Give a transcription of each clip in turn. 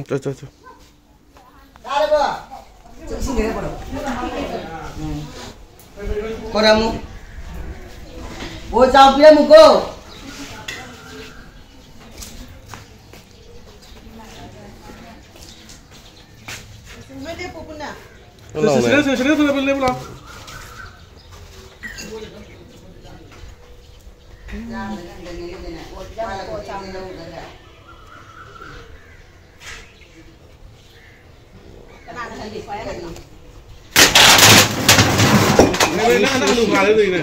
저. 나래봐. 정신 내버려. 뭐라무? 뭐 잡으려 먹고. 왜내 뽑나? Sini beli pula. Ini nak hanu pala itu ini.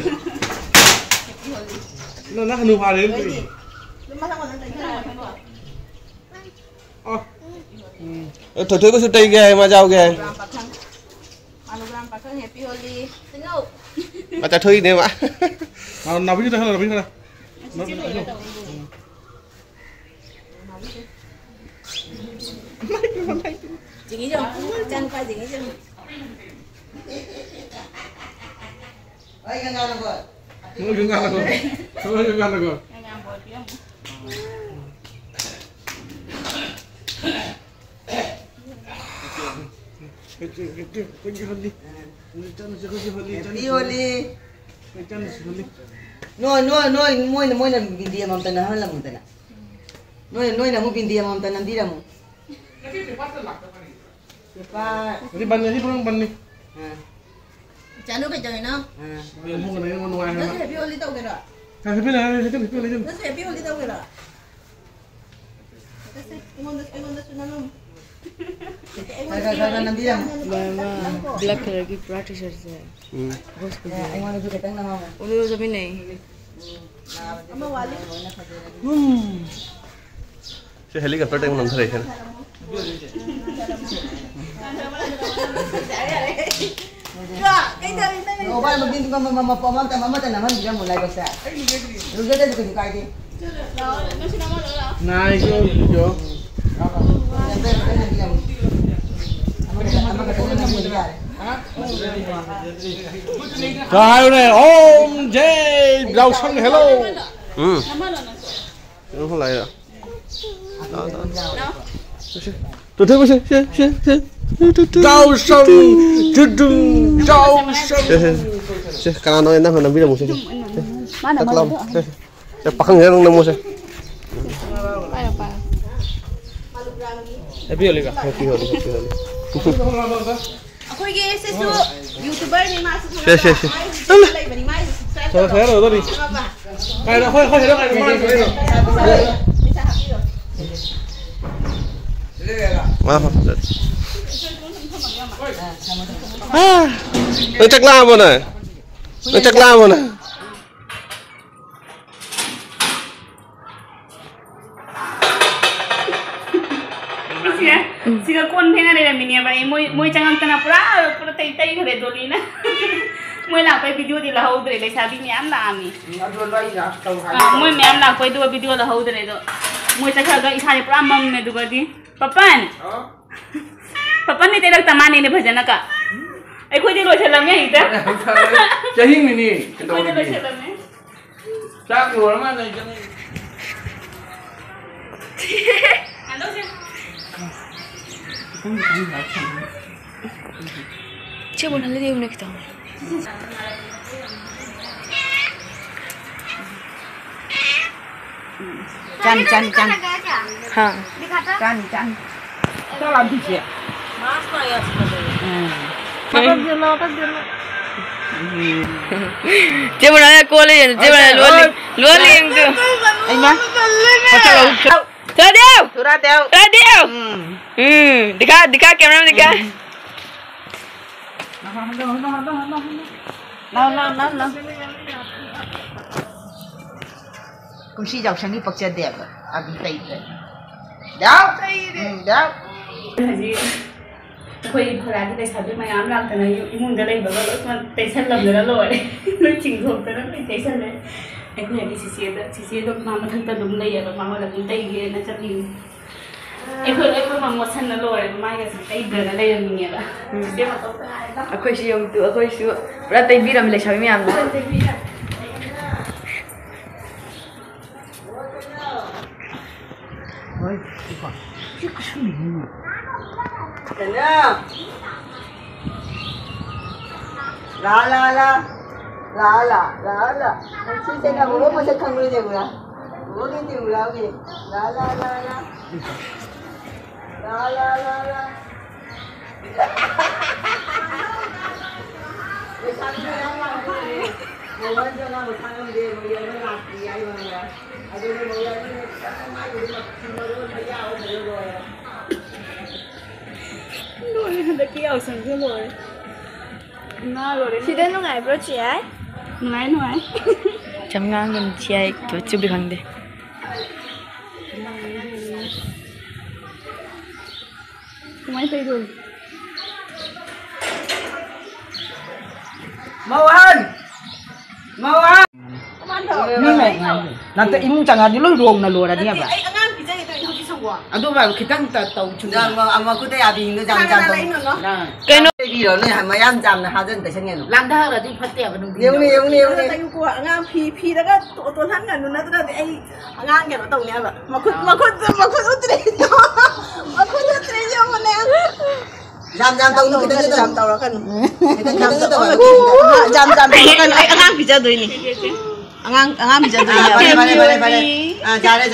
Nak hanu pala itu. Thôi có tay ghê mà giàu ghê. Happy Holi. Mà chả thuy nè mà. Nào biết thôi, nào biết thôi. Chính rồi, chân quay chính rồi. Ơi cái ngon rồi. Cái ngon rồi. Cái ngon rồi. Noi moi na bindia mam tanah hala mo tanah. Noi na mo bindia mam tanah dira mo. Jadi ban ni pun ban ni. Chả nước cái trời nó. Không cái này nó ngoài Nó Happy Holi đâu kìa rồi. Happy này, Happy này. Nó Happy Holi đâu kìa rồi. Black colour की पूरा T shirt है उन्हें जब भी नहीं से helicopter time number है Oh, ba magdin ko mama ta naman bigyan mo live sa. Ruga din ko kay din. Nice yo. Rồi này ôm dê rau xanh hello. Nó không lại rồi. Đó. Tôi thấy có xe. Rau xanh, rau xanh. Karena nó đang nằm video một xe. Tắt lòng. Pakang ya nang mo xe. Happy Holi ka. Happy Holi. Ako'y guys, YouTuber ni Mas. Xe. Saya rồi đi. Cái đó khơi đó cái mang cái đó. Nó chắc la mà này. Siga kon phena re minia ba moi changang tana pura tai khare doli na moi la pai video di la hau dre le sabi mi am la ami moi mi am la koi do video la hau dre do moi cha kha ga isane pura mam ne du ga di papan ni te rak tamani ne bhajana ka ai khoi di lo chalam ya ita Chahi mini. khoi di lo chalam ne Chắc rồi mà này cho nên. ando se Chưa muốn lấy điều này cái Chan. हाँ Chan. Sao làm gì vậy? chưa muốn nói cô lên chưa muốn nói luôn liền cơ Anh má. Thura đeo दिखा कैमरा में दिखा Nào. Kung si giàu sang đi bậc chân đẹp rồi. À bị tẩy rồi. Đáo. khoi phara di sabi mayam la tana imun da lai baga lo tension lam da lo lo ching thok ta na tension le ai khoi ni sisi do ma ma thang ta dum lai ya ma ma la dum tai ge na chali ai khoi ma mo san na lo ma ga tai da na lai ni ya se ma to ta akhoi si yong tu akhoi si pura tai bi ram le sabi mayam na Ôi, chứ có suy nghĩ Đến đâu? La. Anh xin xem là bố mà sẽ không đi nhiều là. Bố đi nhiều là gì? La. La. Cái sao chưa làm gì? Một lần chưa làm một thằng làm gì mà giờ nó làm gì ai mà. Ai đi một lần nó mai cũng mà xin nó phải giao rồi. Rồi đã kêu xong rồi. Nó rồi. 집에 누가 입었지? nói 잠깐만 지하에 또 집에 간대. Máy tay rồi. Mau ăn. Ini nanti imu jangan dulu ruang na luar dia ba. Ay, angan, pizza ito yung hindi sangwa. Ado ba kita tahu Dạ mà cứ thấy abin nó jam Sana na lang no? Cái nó Cái video này mà em jam là hai dân tại sao nghe nó. Lang dah lah di pati apa nung. Nhiều. Ano tayo ko, angan, pi, daga, tutulan nga, nuna ito natin, ay, angan, gano'n ito niya ba? Makut utrin nyo. Makut utrin nyo mo na yan. Jam tao nó kita kita Jam tao kan. kita jam tao Jam tao kan. Ay, angan, pizza doon ni. Angan, pizza doon niya. Pare. जा रहे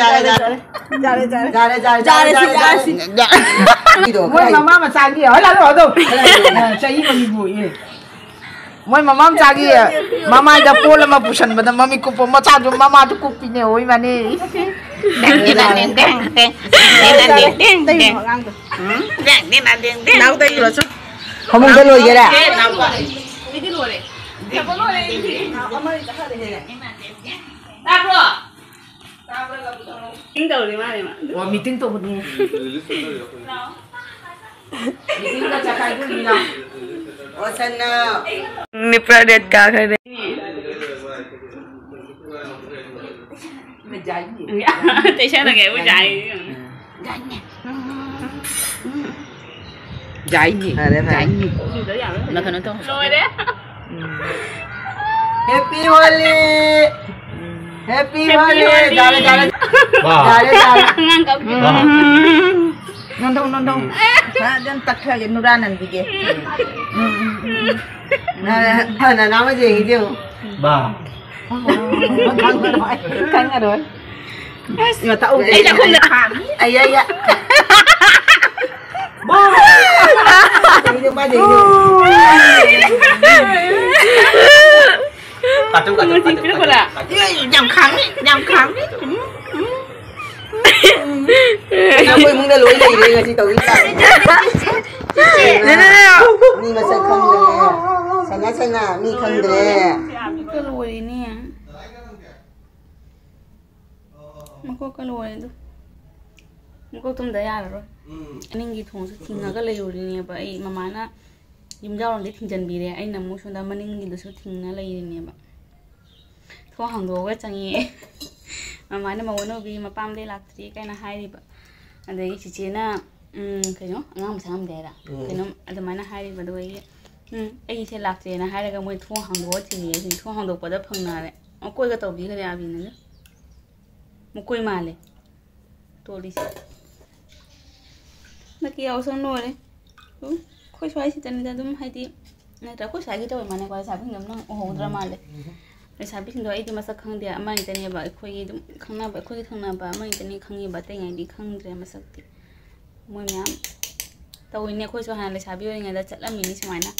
Moi mama mà sang kia, hỏi là nó đâu. Saya ini ibu ini. Moi mama sang kia, mama dah pola mah pusan, betul mami kupu macam tu mama tu kupi ni, oi mana. Nào tayo lo so. Không có lôi vậy đó. Hindi lore. Tapos lore. Amari ta ha de. Tapos. Tính đầu thì mà. Wah meeting tu ni. Meeting dah cakap tu ni lah. Ở sân nào. निपरेट का करे. Menjadi. Tại sao là kiểu dài? Jai ni. Jai ni. Nak kena tu. Lôi đấy. Happy Holi. Happy Holi. जा रहे. Ngang cặp. Nondong. Ha, dan takha ge nuranan bige. Là nói cái gì chứ? Căng rồi. Mà tao Ấy là không được. Ai. Cái ba gì? Người thì biết không là? Nhằm kháng. Nó quên muốn đã lỗi gì đi rồi chị tự nhiên. Nhưng mà sẽ không được. Sẽ là mi không được. Cái lùi nè. Mà có cái lùi đó. Mà có tôm đấy à rồi. Anh ấy nghĩ thùng sẽ thình cái lùi nè, vậy mà má nó dùng dao làm để thình chân bì đấy, anh nằm mua xuống đó mà anh nghĩ được sẽ thình nó lùi nè bạn. Thôi hàng đồ cái chẳng nhẹ. Mà má nó mà bị mà pam đây lạc thì cái nó hay đi bạn. Anh đấy chị chế na cái nó ngang một sáng đấy là cái nó anh má nó hay đi và đôi anh sẽ lạc thì nó hay là cái mùi thua hàng đồ thì thua hàng đồ có đất phăng nào đấy. Ông coi cái tàu bí cái này nữa. Một coi màเลยตัวดิเมื่อกี้เอาส่วนน้อยเลยค่อยช่วยสิแต่เนี่ยต้องให้ที่เนี่ยแต่ค่อยใช้กี่ตัวมันเนี่ยก็ใช้เพิ่งน้ำโอ้โหดราม่าเลยใช้เพิ่งตัวไอ้ที่มาสักครั้งเดียวมันแต่เนี่ยแบบค่อยข้างหน้าแบบค่อยข้างหน้าแบบมันแต่เนี่ยข้างนี้แบบแต่ไงดีข้างเดียวมาสักทีมวยน้ำตัวเนี่ยค่อยช่วยหาเลยใช้ไปยังไงแต่จัดแล้วมีนี่ใช่ไหมนะ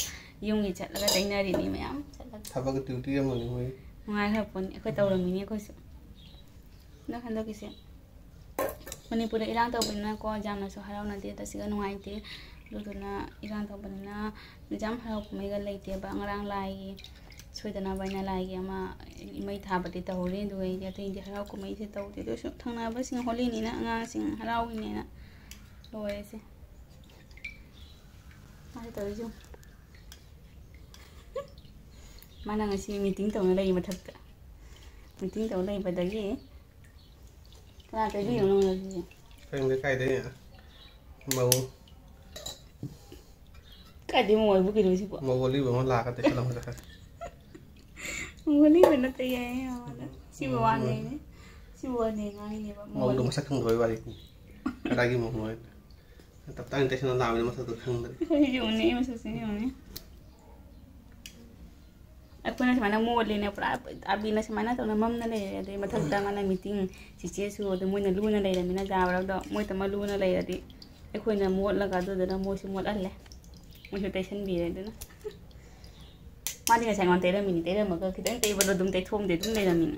ยุ่งกี่จัดแล้วก็แต่เนี่ยดีนี่ไหมอ่ะจัดแล้ว ทำก็ติวเตี้ยมันเลย ง่ายครับคนค่อยตัวเรามีเนี่ยค่อยนั่นคันตัวกี่เสียวันนี้พูดอีร่างตัวเป็นนะก็จำนะสุฮาราวนดีแต่สิ่งก็นุ่งไอตีดูตัวนะอีร่างตัวเป็นนะจำฮาราไม่กันเลยตีบางร่างลายช่วยตัวนะใบหน้าลายมาไม่ทาปฏิตัวเรียนด้วยเดี๋ยวที่ฮาราก็ไม่ใช่ตัวเดี๋ยวทั้งนั้นเป็นสิ่งฮอลลี่นี่นะงานสิ่งฮาราวินนี่นะรวยสิมาที่ตัวจุ่มมานั่งสิมีติ้งตัวอะไรมาทับกันมีติ้งตัวอะไรไปได้ยี่là cái gì nó là gì? Cái cây đấy à? Màu. Cái gì màu bút cái đồ gì vậy? Màu voli vừa ngon là cái đấy không được. Màu voli vừa nó tê ấy à? Siêu anh này, siêu anh này ngay này. Màu đồ sắc không đổi vậy. Cái đây cái màu này. ตั้งใจชนะเราเนี่ยมาสักตัวครึ่งเลยอยู่นี่มันสุดๆอยู่นี่aku na semana mau lene pra abi na semana to na mam na le de mathak da mana meeting si che su de moi na lu na le da mina ja ra do moi ta ma lu na le da di ai khoi na mo la ga do da mo si mo al le mo chu station bi le de na ma di ga sai ngon te da mini te da ma ga ki dang te ba do dum te thom de dum le da mini